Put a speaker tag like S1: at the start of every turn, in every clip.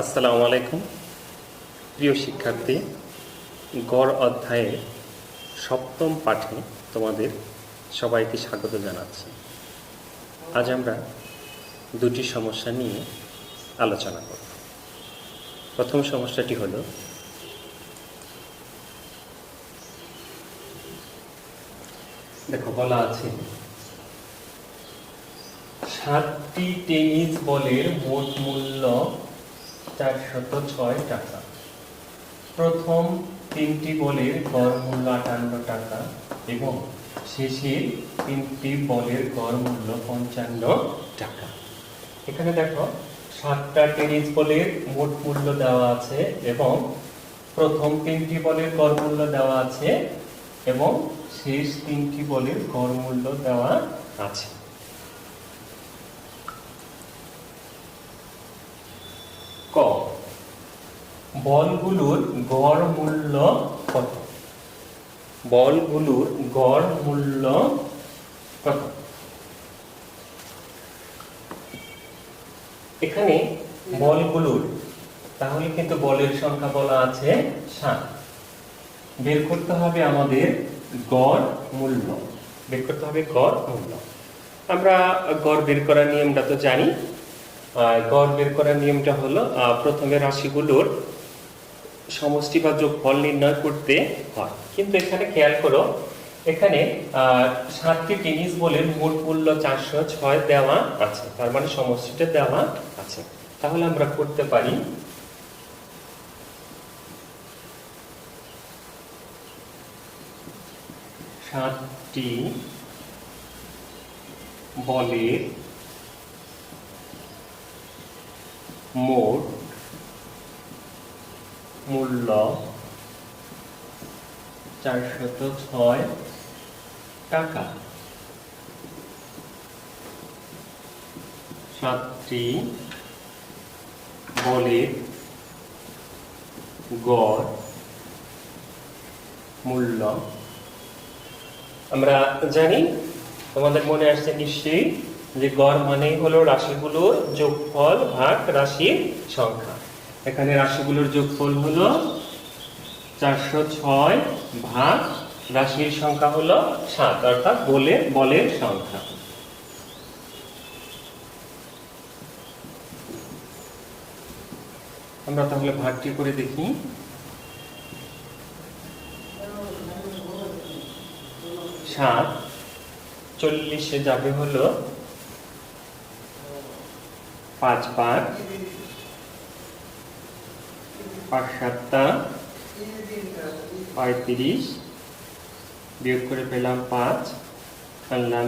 S1: আসসালামু আলাইকুম প্রিয় শিক্ষার্থী, গড় অধ্যায়ের সপ্তম পাঠে তোমাদের সবাইকে স্বাগত জানাচ্ছি। আজ আমরা দুটি সমস্যা নিয়ে আলোচনা করব। প্রথম সমস্যাটি হলো, দেখো বলা আছে 7টি টেনিস বলের মোট মূল্য 406 টাকা। প্রথম 3টি বলের গড় মূল্য 58 টাকা এবং শেষের 3টি বলের গড় মূল্য 55 টাকা। এখানে দেখো 7টা টেনিস বলের মোট মূল্য দেওয়া আছে এবং প্রথম 3টি বলের গড় মূল্য দেওয়া আছে এবং শেষ 3টি বলের গড় মূল্য দেওয়া আছে। ক, বলগুলোর গড় মূল্য কত? বলগুলোর গড় মূল্য কত? এখানে বলগুলোর, তাহলে কিন্তু বলের সংখ্যা বলা আছে 7। বের করতে হবে আমাদের গড় মূল্য। বের করতে হবে গড় মূল্য। আমরা গড় বের করার নিয়মটা তো জানি। গড় বের করার নিয়মটা হলো, প্রথমে রাশিগুলোর সমষ্টি বা যোগফল নির্ণয় করতে হয়। কিন্তু এখানে খেয়াল করো, এখানে 7টি টেনিস বলের মোট মূল্য 406 দেওয়া আছে, তার মানে সমষ্টিটা দেওয়া আছে। তাহলে আমরা করতে পারি সাতটি বলের মোট মূল্য 406 টাকা। 7টি বলের গড় মূল্য আমরা জানি, তোমাদের মনে আসছে নিশ্চয়ই, যে গড় মানেই হলো রাশিগুলোর যোগফল ভাগ রাশির সংখ্যা। এখানে রাশিগুলোর যোগফল হলো 406 ভাগ রাশির সংখ্যা হলো 7, অর্থাৎ বলের সংখ্যা। আমরা তাহলে ভাগটি করে দেখি। 7 40-এ যাবে হলো 5 5 5 7 35, বিয়োগ করে পেলাম 5, আনলাম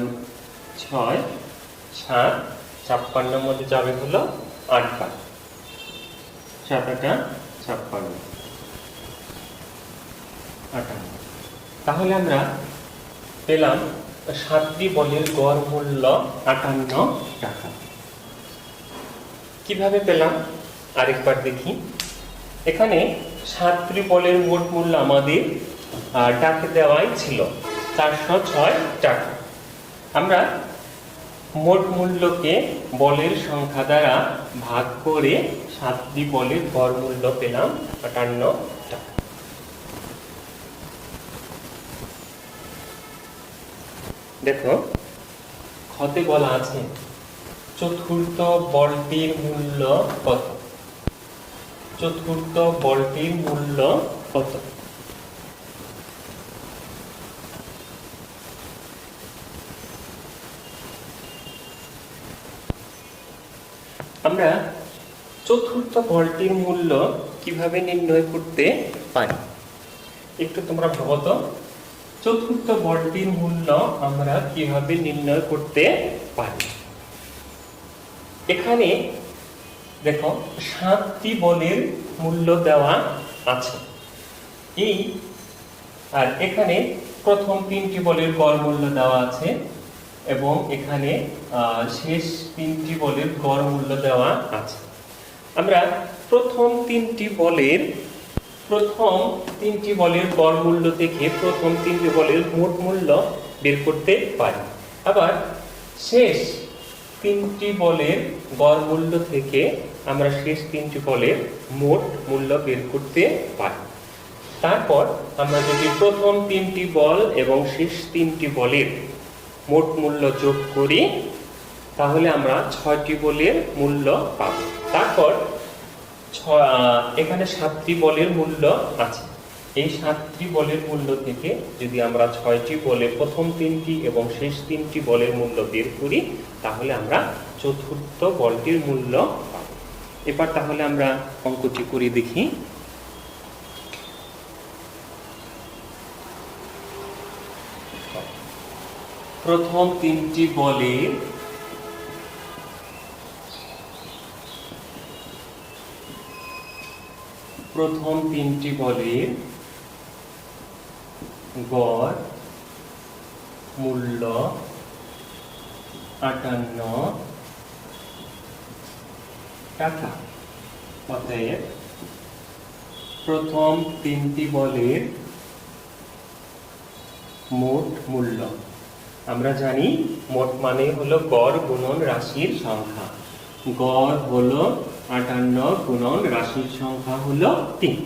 S1: 6, 7 56-এর মধ্যে যাবে হলো 8 5 7 8 56 58। তাহলে আমরা পেলাম 7টি বলের গড় মূল্য 58 টাকা। কিভাবে পেলাম আরেকবার দেখি। এখানে 7টি বলের মোট মূল্য আমাদের ডাকে দেওয়াই ছিল 406 টাকা। আমরা মোট মূল্যকে বলের সংখ্যা দ্বারা ভাগ করে 7টি বলের গড় মূল্য পেলাম 58 টাকা। দেখো খতে বলা আছে চতুর্থ বলটির মূল্য কত? চতুর্থ বলটির মূল্য কত? আমরা চতুর্থ বলটির মূল্য কিভাবে নির্ণয় করতে পারি একটু তোমরা ভাবো তো। চতুর্থ বলটির মূল্য আমরা কিভাবে নির্ণয় করতে পারি? এখানে দেখো 7টি বলের মূল্য দেওয়া আছে, আর এখানে প্রথম 3টি বলের গড় মূল্য দেওয়া আছে এবং এখানে শেষ 3টি বলের গড় মূল্য দেওয়া আছে। আমরা প্রথম 3টি বলের গড় মূল্য দেখে প্রথম 3টি বলের মোট মূল্য বের করতে পারি। আবার শেষ তিনটি বলের গড় মূল্য থেকে আমরা শেষ তিনটি বলের মোট মূল্য বের করতে পারি। তারপর আমরা যদি প্রথম তিনটি বল এবং শেষ তিনটি বলের মোট মূল্য যোগ করি তাহলে আমরা 6টি বলের মূল্য পাব। তারপর এখানে 7টি বলের মূল্য আছে। এই 7টি বলের মূল্য থেকে যদি আমরা 6টি বলের প্রথম তিনটি এবং শেষ তিনটি বলের মূল্য বের করি তাহলে আমরা চতুর্থ বলটির মূল্য পাব। এবার তাহলে আমরা অঙ্কটি করে দেখি। প্রথম তিনটি বলের গড় মূল্য 58 টাকা। অতএব প্রথম তিনটি বলের মোট মূল্য, আমরা জানি মোট মানে হলো গড় গুণন রাশির সংখ্যা। গড় হলো 58 গুণন রাশির সংখ্যা হলো 3।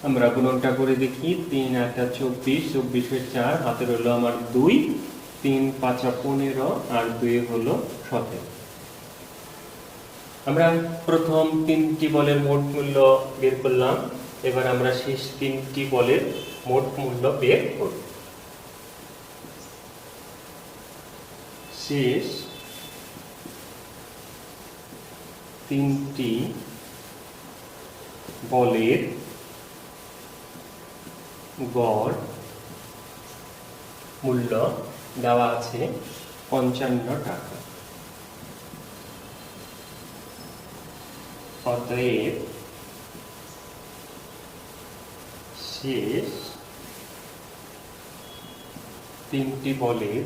S1: আমরা গুণনটা করে দেখি। 3 × 24, 24 4, হাতে রইল আমার 2, 3 × 5 = 15 আর 2 হলো 17। আমরা প্রথম তিনটি বলের মোট মূল্য বের করলাম। এবার আমরা শেষ তিনটি বলের মোট মূল্য বের করব। শেষ তিনটি বলের গড় মূল্য দেওয়া আছে 55 টাকা। অতএব শেষ তিনটি বলের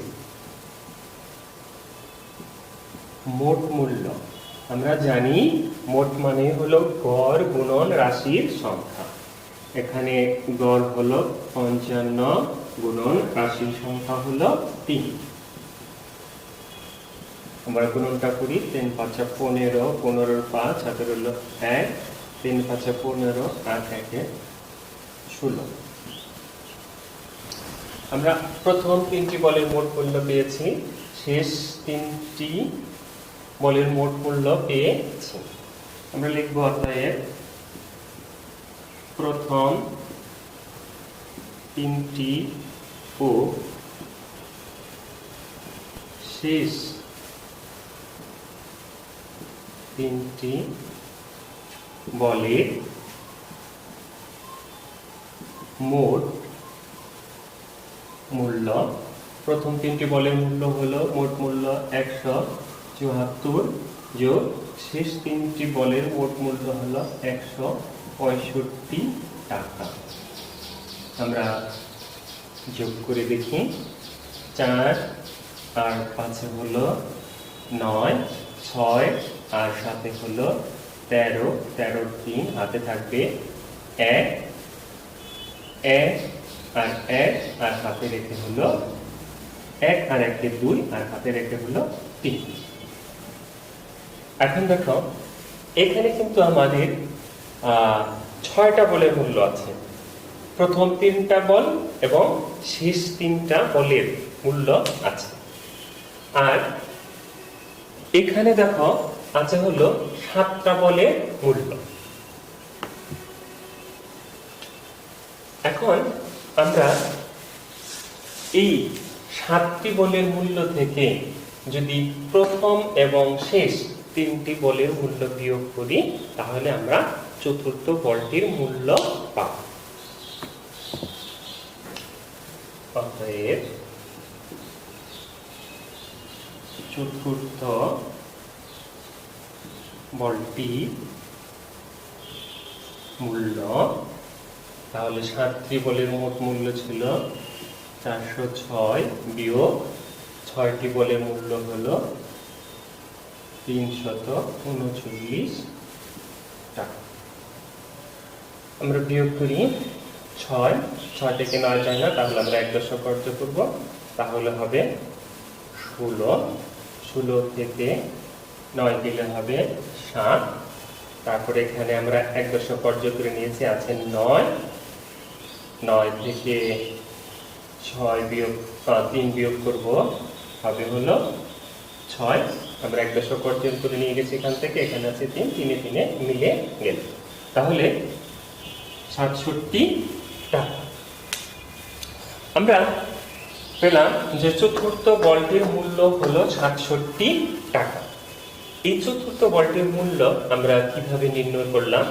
S1: মোট মূল্য, আমরা জানি মোট মানে হলো গড় গুণন রাশির সংখ্যা। এখানে গড় হলো 55 গুণন রাশির সংখ্যা হলো 3। আমরা গুণনটা করি। 3 × 5 = 15, 15 × 5 হাতে রইল 1, 3 × 5 = 15 আর 1 = 16। আমরা প্রথম তিনটি বলের মোট মূল্য পেয়েছি, শেষ তিনটি বলের মোট মূল্য পেয়েছি। আমরা লিখব অতএব প্রথম তিনটি ও শেষ তিনটি বলের মোট মূল্য। প্রথম তিনটি বলের মূল্য হলো মোট মূল্য 174 যোগ শেষ তিনটি বলের মোট মূল্য হলো 165 টাকা। আমরা যোগ করে দেখি। 4 আর 5 হলো 9, 6 আর 7 হলো 13, 13 × 3 হাতে থাকবে 1, 1 আর 1 আর হাতে রেখে হলো 1 আর 1 = 2 আর হাতে রেখে হলো 3। এখন দেখো এখানে কিন্তু আমাদের 6টা বলের মূল্য আছে। প্রথম 3টা বল এবং শেষ 3টা বলের মূল্য আছে। আর এখানে দেখো আছে হলো 7টা বলের মূল্য। এখন আমরা এই 7টি বলের মূল্য থেকে যদি প্রথম এবং শেষ 3টি বলের মূল্য বিয়োগ করি তাহলে আমরা চতুর্থ বলটির মূল্য পাব। অতএব চতুর্থ বলটির মূল্য, তাহলে 7টি বলের মোট মূল্য ছিল 406 বিয়োগ 6টি বলের মূল্য হলো 339 টাকা। আমরা বিয়োগ করি 6 থেকে 9 যায় না, তাহলে আমরা 1 দশক কার্য করব। তাহলে হবে 16, 16 থেকে 9 দিলে হবে 7। তারপরে এখানে আমরা 1 দশক অর্জ করে নিয়েছি, আছে 9, 9 থেকে 6 বিয়োগ 3 বিয়োগ করব, হবে হলো 6। আমরা 1 দশক অর্জন করে নিয়ে গেছি এখান থেকে, এখানে আছে 3, 3 3 মিলে গেল, তাহলে 67 টাকা। আমরা পেলাম যে চতুর্থ বলটির মূল্য হলো 67 টাকা। এই চতুর্থ বলটির মূল্য আমরা কিভাবে নির্ণয় করলাম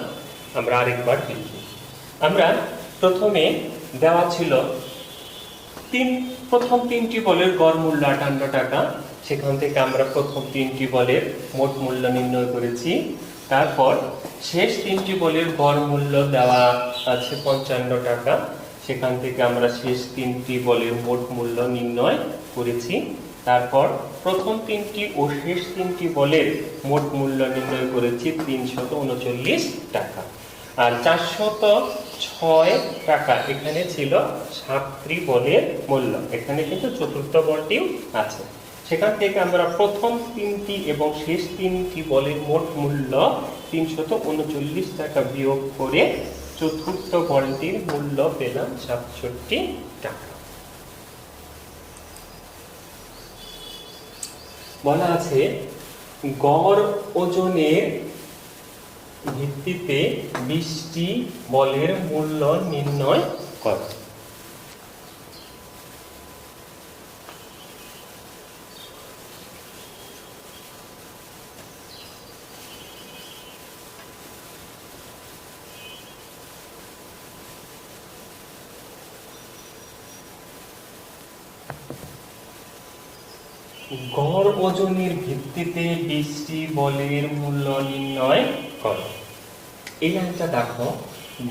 S1: আমরা আরেকবার দেখি। আমরা প্রথমে দেওয়া ছিল প্রথম 3টি বলের গড় মূল্য 58 টাকা, সেখান থেকে আমরা প্রথম 3টি বলের মোট মূল্য নির্ণয় করেছি। তারপর শেষ 3টি বলের গড় মূল্য দেওয়া আছে 55 টাকা, সেখান থেকে আমরা শেষ 3টি বলের মোট মূল্য নির্ণয় করেছি। তারপর প্রথম 3টি ও শেষ 3টি বলের মোট মূল্য নির্ণয় করেছি 339 টাকা। আর 406 টাকা এখানে ছিল 7টি বলের মূল্য, এখানে কিন্তু চতুর্থ বলটিও আছে। সেখান থেকে আমরা প্রথম 3টি এবং শেষ 3টি বলের মোট মূল্য 339 টাকা বিয়োগ করে চতুর্থ বলটির মূল্য পেলাম 67 টাকা। বলা আছে গড় ওজনের ভিত্তিতে 20টি বলের মূল্য নির্ণয় কর। গড় ওজনের ভিত্তিতে 20টি বলের মূল্য নির্ণয় কর। এই লাইনটা দেখো,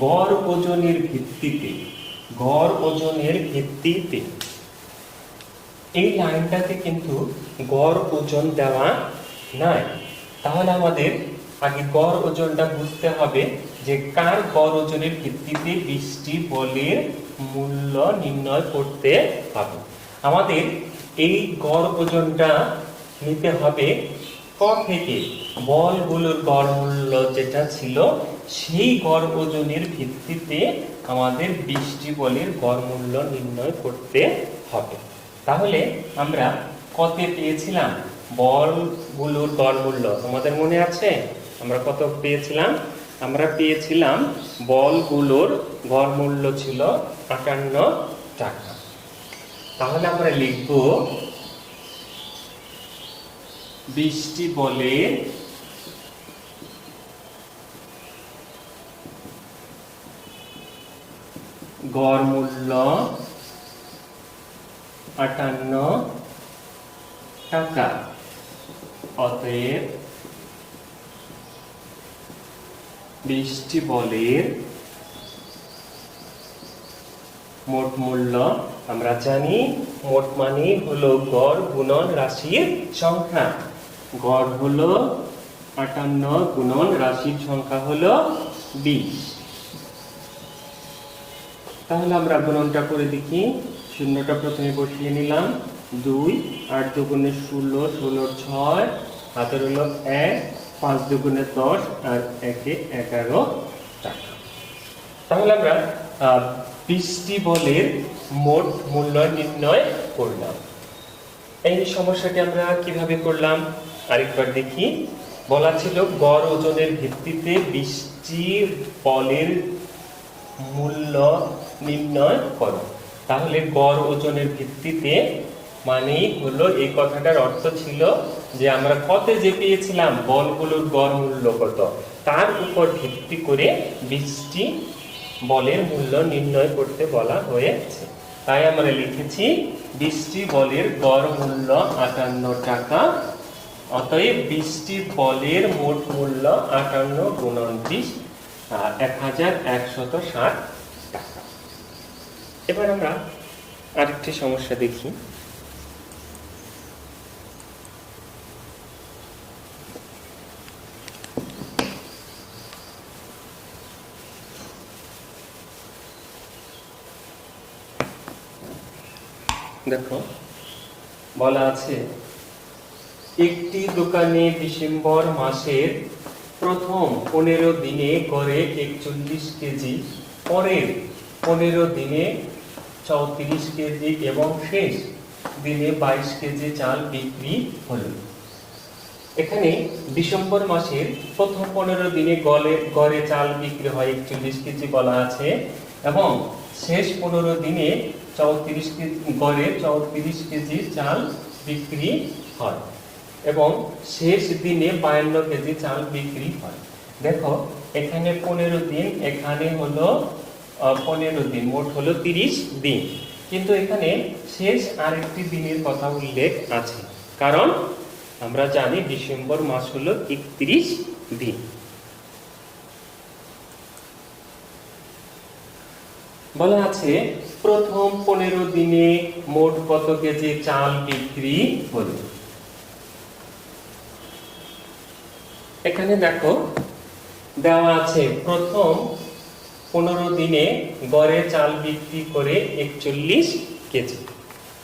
S1: গড় ওজনের ভিত্তিতে, গড় ওজনের ভিত্তিতে, এই লাইনটাতে কিন্তু গড় ওজন দেওয়া নাই। তাহলে আমাদের আগে গড় ওজনটা বুঝতে হবে যে কার গড় ওজনের ভিত্তিতে 20টি বলের মূল্য নির্ণয় করতে হবে। আমাদের এই গড় ওজনটা নিতে হবে ক থেকে, বলগুলোর গড় মূল্য যেটা ছিল সেই গড় ওজনের ভিত্তিতে আমাদের 20টি বলের গড় মূল্য নির্ণয় করতে হবে। তাহলে আমরা কতে পেয়েছিলাম বলগুলোর গড় মূল্য, তোমাদের মনে আছে আমরা কত পেয়েছিলাম? আমরা পেয়েছিলাম বলগুলোর গড় মূল্য ছিল 58 টাকা। তাহলে আমরা লিখব 20টি বলের গড় মূল্য 58 টাকা। অতএব 20টি বলের মোট মূল্য, আমরা জানি মোট মানে হলো গড় গুণন রাশির সংখ্যা। গড় হলো 58 গুণন রাশির সংখ্যা হলো 20। তাহলে আমরা গুণনটা করে দেখি। শূন্যটা প্রথমে বসিয়ে নিলাম, 2, 8 দুগুণে 16, 16 6, হাতের হলো 1, 5 দুগুণে 10 আর 1 11 টাকা। তাহলে আমরা 20টি বলের মোট মূল্য নির্ণয় করলাম। এই সমস্যাটি আমরা কিভাবে করলাম আরেকবার দেখি। বলা ছিল গড় ওজনের ভিত্তিতে 20টি বলের মূল্য নির্ণয় করো। তাহলে গড় ওজনের ভিত্তিতে মানেই হলো, এই কথাটার অর্থ ছিল যে আমরা কতে যে পেয়েছিলাম বলগুলোর গড় মূল্য কত, তার উপর ভিত্তি করে 20টি বলের মূল্য নির্ণয় করতে বলা হয়েছে। তাই আমরা লিখেছি 20টি বলের গড় মূল্য 58 টাকা। অতএব 20টি বলের মোট মূল্য 58 গুণন 20, 1160 টাকা। এবার আমরা আরেকটি সমস্যা দেখি। দেখো বলা আছে একটি দোকানে ডিসেম্বর মাসের প্রথম 15 দিনে গড়ে 41 কেজি, পরের 15 দিনে 34 কেজি এবং শেষ দিনে 22 কেজি চাল বিক্রি হলো। এখানে ডিসেম্বর মাসের প্রথম 15 দিনে গড়ে চাল বিক্রি হয় 41 কেজি বলা আছে এবং শেষ 15 দিনে 34 কেজি গড়ে 34 কেজি চাল বিক্রি হয় এবং শেষ দিনে 52 কেজি চাল বিক্রি হয়। দেখো এখানে 15 দিন, এখানে হলো 15 দিন, মোট হলো 30 দিন, কিন্তু এখানে শেষ আরেকটি দিনের কথা উল্লেখ আছে, কারণ আমরা জানি ডিসেম্বর মাস হলো 31 দিন। বলা আছে প্রথম 15 দিনে মোট কত কেজি চাল বিক্রি হলো। এখানে দেখো দেওয়া আছে প্রথম 15 দিনে গড়ে চাল বিক্রি করে 41 কেজি।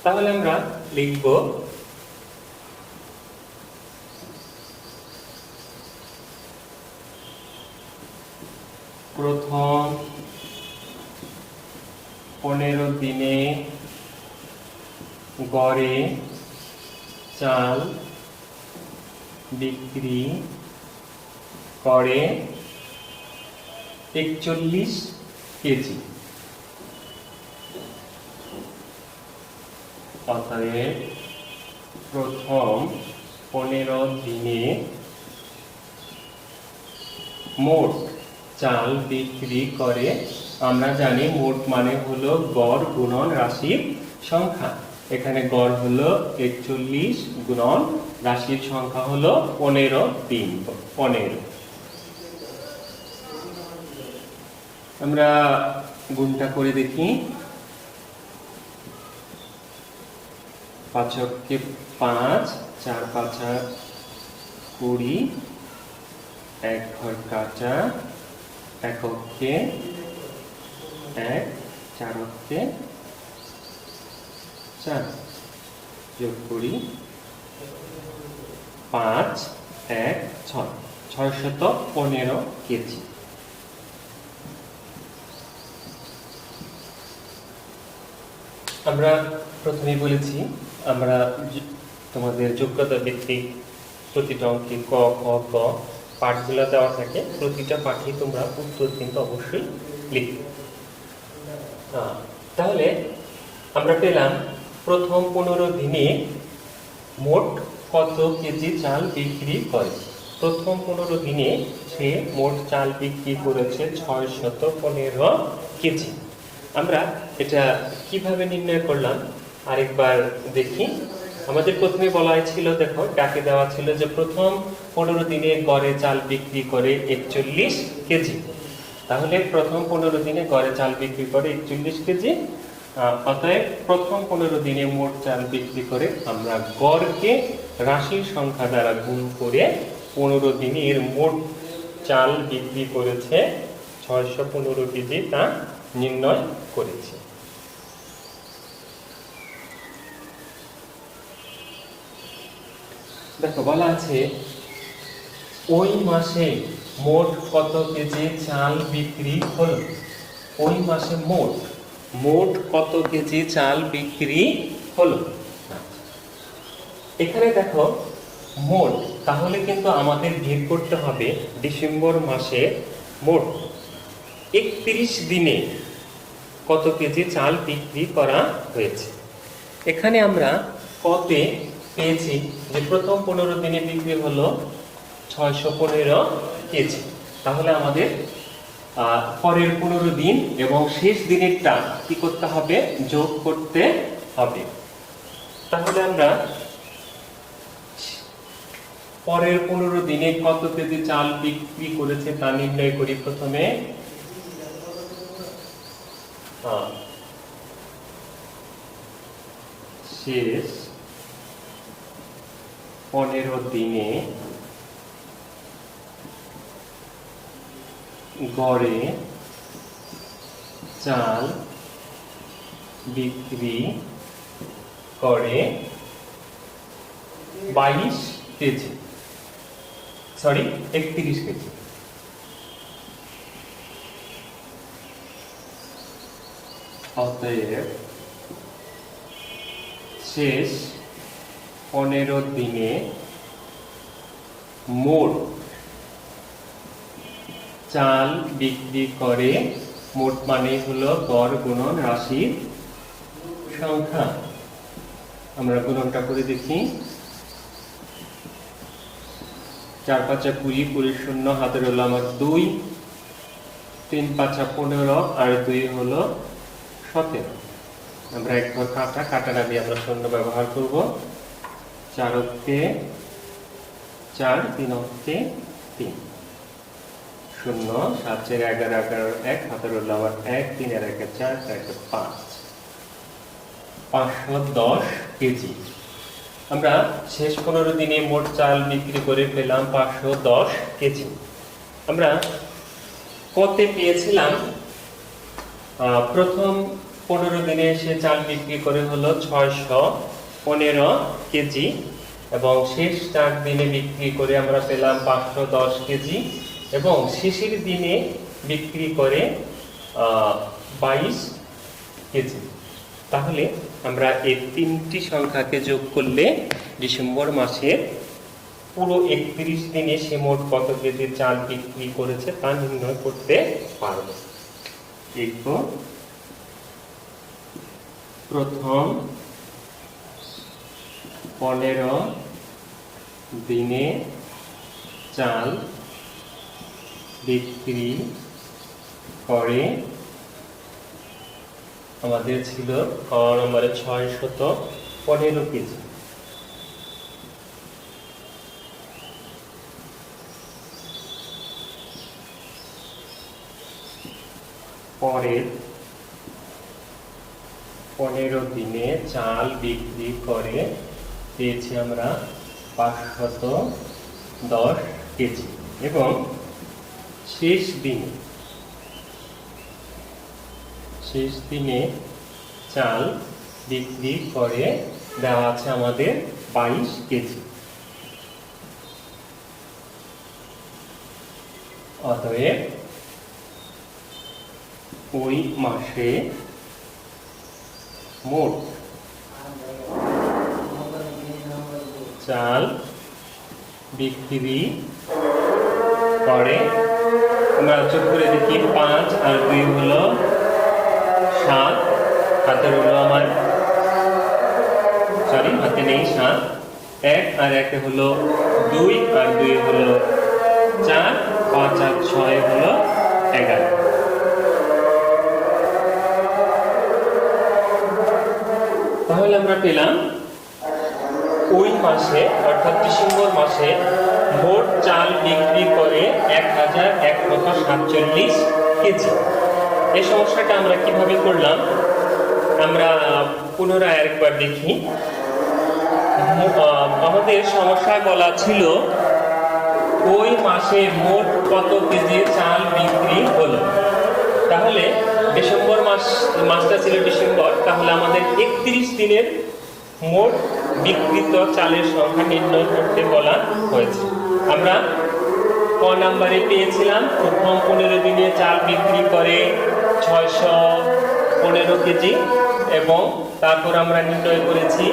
S1: তাহলে আমরা লিখব প্রথম 15 দিনে গড়ে চাল বিক্রি করে 41 কেজি। অতএব প্রথম 15 দিনে মোট চাল বিক্রি করে, আমরা জানি মোট মানে হলো গড় গুণন রাশির সংখ্যা। এখানে গড় হলো 41 গুণন রাশির সংখ্যা হলো 15 দিন, 15। আমরা গুণটা করে দেখি। 5 × 5, 4 × 5 = 20, 1 ঘর কাঁচা, এককে 1, 4 × 4 যোগ করি 5, 1, 6, 615 কেজি। আমরা প্রথমেই বলেছি আমরা তোমাদের যোগ্যতা ভিত্তিক প্রতিটা অঙ্কে ক, খ, গ পাঠগুলো দেওয়া থাকে, প্রতিটা পাঠে তোমরা উত্তর কিন্তু অবশ্যই লিখবে। তাহলে আমরা পেলাম প্রথম 15 দিনে মোট কত কেজি চাল বিক্রি করে। প্রথম 15 দিনে সে মোট চাল বিক্রি করেছে 615 কেজি। আমরা এটা কিভাবে নির্ণয় করলাম আরেকবার দেখি। আমাদের প্রথমে বলা ছিল, দেখো ডাকে দেওয়া ছিল যে প্রথম 15 দিনে গড়ে চাল বিক্রি করে 41 কেজি। তাহলে প্রথম 15 দিনে গড়ে চাল বিক্রি করে 41 কেজি। অতএব প্রথম 15 দিনে মোট চাল বিক্রি করে আমরা গড়কে রাশির সংখ্যা দ্বারা গুণ করে 15 দিনে এর মোট চাল বিক্রি করেছে 615 কেজি তা নির্ণয় করেছি। দেখো বলা আছে ওই মাসে মোট কত কেজি চাল বিক্রি হলো। ওই মাসে মোট কত কেজি চাল বিক্রি হলো। এখানে দেখো মোট, তাহলে কিন্তু আমাদের বের করতে হবে ডিসেম্বর মাসে মোট 31 দিনে কত কেজি চাল বিক্রি করা হয়েছে। এখানে আমরা কতে পেয়েছি যে প্রথম 15 দিনে বিক্রি হলো 615 কেজি। তাহলে আমাদের পরের 15 দিন এবং শেষ দিনেরটা কি করতে হবে, যোগ করতে হবে। তাহলে আমরা পরের 15 দিনে কত কেজি চাল বিক্রি করেছে তা নির্ণয় করি। প্রথমে শেষ 15 দিনে গড়ে চাল বিক্রি করে 22 কেজি, সরি 31 কেজি। অতএব শেষ 15 দিনে মোট চাল বিক্রি করে, মোট মানে হলো গড় গুণন রাশির সংখ্যা। আমরা গুণনটা করে দেখি। 4 5 20, 20 শূন্য, হাতের হলো আমার 2, 3 5 15 আর 2 হলো 17। আমরা এক ঘর কাটা দিয়ে আমরা শূন্য ব্যবহার করব। 4 অক্ষে 4, 3 অক্ষে 3, শূন্য, 7 4 11 11 1, হাতের হলো আমার 1, 3 আর 1 4, 4 5, 510 কেজি। আমরা শেষ 15 দিনে মোট চাল বিক্রি করে পেলাম 510 কেজি। আমরা কতে পেয়েছিলাম? প্রথম 15 দিনে সে চাল বিক্রি করে হলো 615 কেজি এবং শেষ 4 দিনে বিক্রি করে আমরা পেলাম 510 কেজি এবং শেষের দিনে বিক্রি করে 22 কেজি। তাহলে আমরা এই তিনটি সংখ্যাকে যোগ করলে ডিসেম্বর মাসের পুরো 31 দিনে সে মোট কত কেজি চাল বিক্রি করেছে তা নির্ণয় করতে পারব। দেখো, প্রথম 15 দিনে চাল বিক্রি করে আমাদের ছিল খ নম্বরে 615 কেজি। পরের 15 দিনে চাল বিক্রি করে পেয়েছি আমরা 510 কেজি এবং শেষ দিনে চাল বিক্রি করে দেওয়া আছে আমাদের 22 কেজি। অতএব ওই মাসে মোট চাল বিক্রি করে, আমরা যোগ করে দেখি, 5 আর 2 হলো 7, হাতের হলো আমার হাতে নেই 7, 1 আর 1 হলো 2 আর 2 হলো 4, 5 আর 6 হলো 11। তাহলে আমরা পেলাম ওই মাসে অর্থাৎ ডিসেম্বর মাসে মোট চাল বিক্রি করে 1147 কেজি। এই সমস্যাটা আমরা কিভাবে করলাম আমরা পুনরায় আরেকবার দেখি। আমাদের সমস্যায় বলা ছিল ওই মাসে মোট কত কেজি চাল বিক্রি হলো। তাহলে ডিসেম্বর মাসটা ছিল ডিসেম্বর, তাহলে আমাদের 31 দিনের মোট বিক্রিত চালের সংখ্যা নির্ণয় করতে বলা হয়েছে। আমরা ক নাম্বারে পেয়েছিলাম প্রথম 15 দিনে চাল বিক্রি করে 615 কেজি এবং তারপর আমরা নির্ণয় করেছি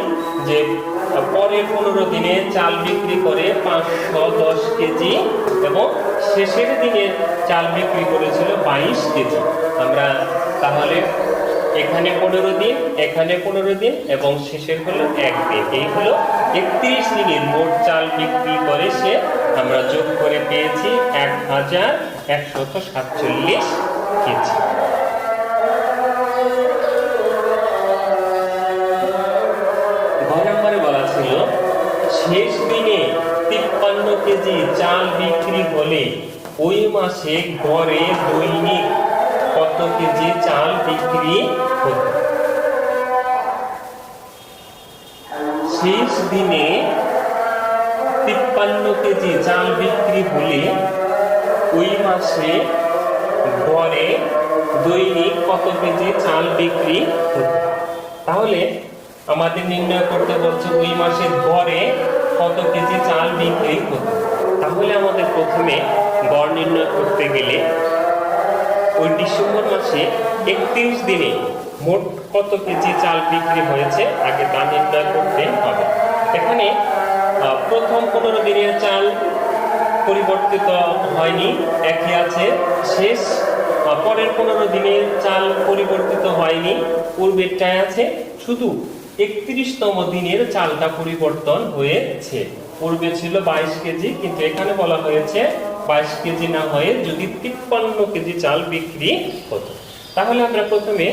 S1: যে পরের 15 দিনে চাল বিক্রি করে 510 কেজি এবং শেষের দিনে চাল বিক্রি করেছিল 22 কেজি। আমরা তাহলে এখানে 15 দিন, এখানে 15 দিন এবং শেষের হলো 1 দিন, এই হলো 31 দিনের মোট চাল বিক্রি করে সে আমরা যোগ করে পেয়েছি 1147 কেজি। বলা ছিল শেষ দিনে 53 কেজি চাল বিক্রি হলে ওই মাসে গড়ে দৈনিক কত কেজি চাল বিক্রি হতো। শেষ দিনে 53 কেজি চাল বিক্রি হলে ওই মাসে গড়ে দৈনিক কত কেজি চাল বিক্রি হতো। তাহলে আমাদের নির্ণয় করতে বলছে ওই মাসে গড়ে কত কেজি চাল বিক্রি হতো। তাহলে আমাদের প্রথমে গড় নির্ণয় করতে গেলে ওই ডিসেম্বর মাসে 31 দিনে মোট কত কেজি চাল বিক্রি হয়েছে আগে তা নির্ণয় করতে হবে। এখানে প্রথম 15 দিনের চাল পরিবর্তিত হয়নি, একই আছে। শেষ পরের 15 দিনের চাল পরিবর্তিত হয়নি, পূর্বেরটাই আছে। শুধু 31তম দিনের চালটা পরিবর্তন হয়েছে। পূর্বে ছিল 22 কেজি, কিন্তু এখানে বলা হয়েছে 22 কেজি না হয়ে যদি 53 কেজি চাল বিক্রি হতো। তাহলে আমরা প্রথমে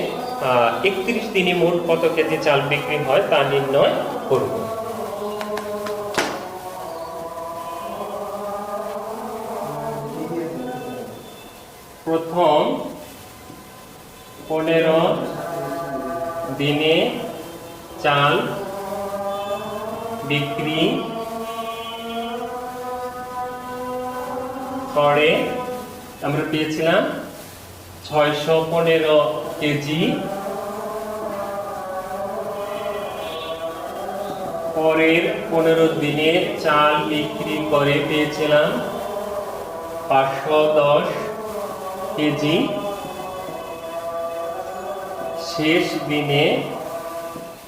S1: 31 দিনে মোট কত কেজি চাল বিক্রি হয় তা নির্ণয় করব। প্রথম 15 দিনে চাল বিক্রি করে আমরা পেয়েছিলাম 615 কেজি। পরের 15 দিনে চাল বিক্রি করে পেয়েছিলাম 510 কেজি। শেষ দিনে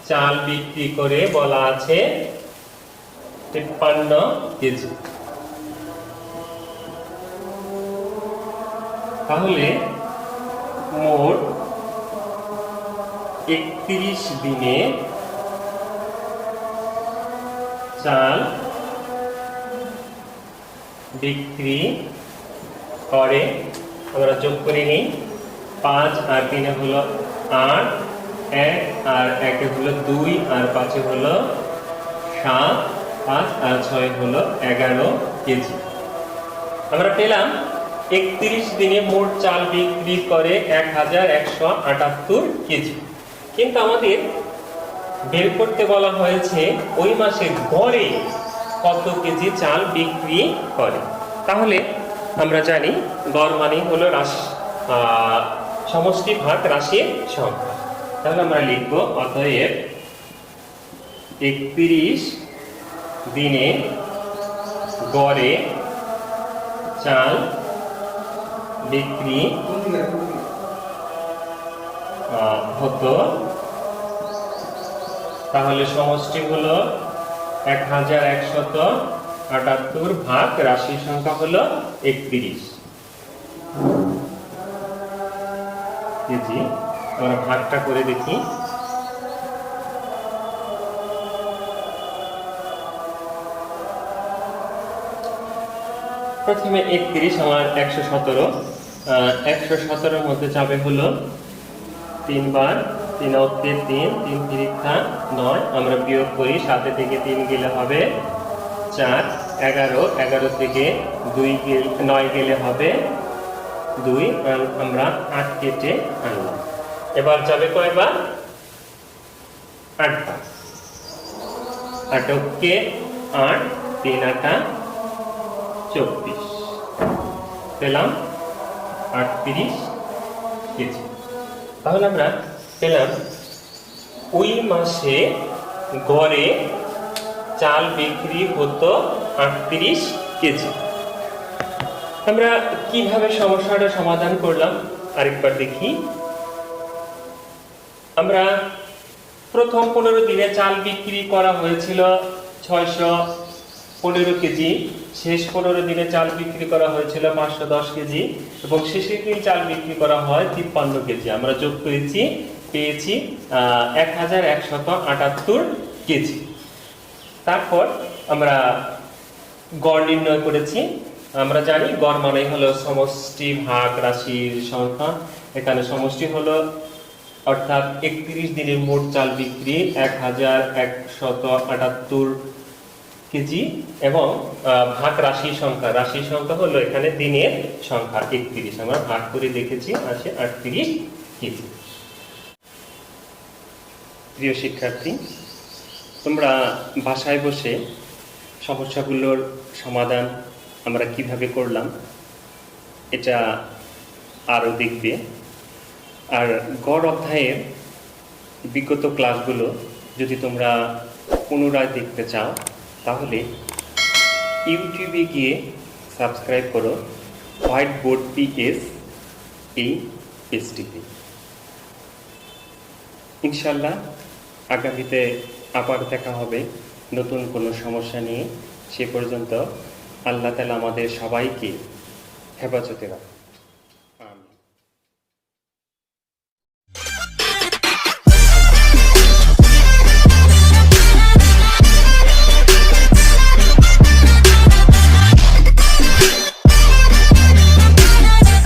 S1: চাল বিক্রি করে বলা আছে 53 কেজি। তাহলে মোট 31 দিনে চাল বিক্রি করে, আমরা যোগ করে নিই। 5 আর 3 হলো 8, 1 আর 1 হলো 2 আর 5 হলো 7, 5 আর 6 হলো 11 কেজি। আমরা পেলাম 31 দিনে মোট চাল বিক্রি করে 1178 কেজি। কিন্তু আমাদের বের করতে বলা হয়েছে ওই মাসে গড়ে কত কেজি চাল বিক্রি করে। তাহলে আমরা জানি গড় মানে হলো সমষ্টি ভাগ রাশির সংখ্যা। তাহলে আমরা লিখব অতএব 31 দিনে গড়ে চাল বিক্রি হতো। তাহলে সমষ্টি হলো 1178 ভাগ রাশির সংখ্যা হলো 31 কেজি। আমরা ভাগটা করে দেখি। প্রথমে 31 আমার 117, 117 মধ্যে যাবে হলো 3 বার, 3 অক্ষে 3, 3 তিরিক্ষা 9। আমরা বিয়োগ করি, 7 থেকে 3 গেলে হবে 4, 11, 11 থেকে 9 গেলে হবে 2, আমরা 8 কেটে আনলাম। এবার যাবে কয়বার? 8 বার। 8 অক্ষে 8, 3 8 24, পেলাম 38 কেজি। তাহলে আমরা পেলাম ওই মাসে গড়ে চাল বিক্রি হতো 38 কেজি। আমরা কিভাবে সমস্যাটা সমাধান করলাম আরেকবার দেখি। আমরা প্রথম 15 দিনে চাল বিক্রি করা হয়েছিল 615 কেজি। শেষ 15 দিনে চাল বিক্রি করা হয়েছিল 510 কেজি এবং শেষের দিন চাল বিক্রি করা হয় 53 কেজি। আমরা যোগ করেছি, পেয়েছি 1178 কেজি। তারপর আমরা গড় নির্ণয় করেছি। আমরা জানি গড় মানে হলো সমষ্টি ভাগ রাশির সংখ্যা। এখানে সমষ্টি হলো অর্থাৎ 31 দিনের মোট চাল বিক্রি 1178 কেজি এবং ভাগ রাশির সংখ্যা হলো এখানে দিনের সংখ্যা 31। আমরা ভাগ করে দেখেছি, আসে 38 কেজি। প্রিয় শিক্ষার্থী, তোমরা বাসায় বসে সমস্যাগুলোর সমাধান আমরা কিভাবে করলাম এটা আরও দেখবে। আর গড় অধ্যায়ের বিগত ক্লাসগুলো যদি তোমরা পুনরায় দেখতে চাও তাহলে ইউটিউবে গিয়ে সাবস্ক্রাইব করো হোয়াইট বোর্ড পিএস এই পেজটিতে। ইনশাল্লাহ আগামীতে আবার দেখা হবে নতুন কোনো সমস্যা নিয়ে। সে পর্যন্ত আল্লাহ তাআলা আমাদের সবাইকে হেফাজতে রাখুন।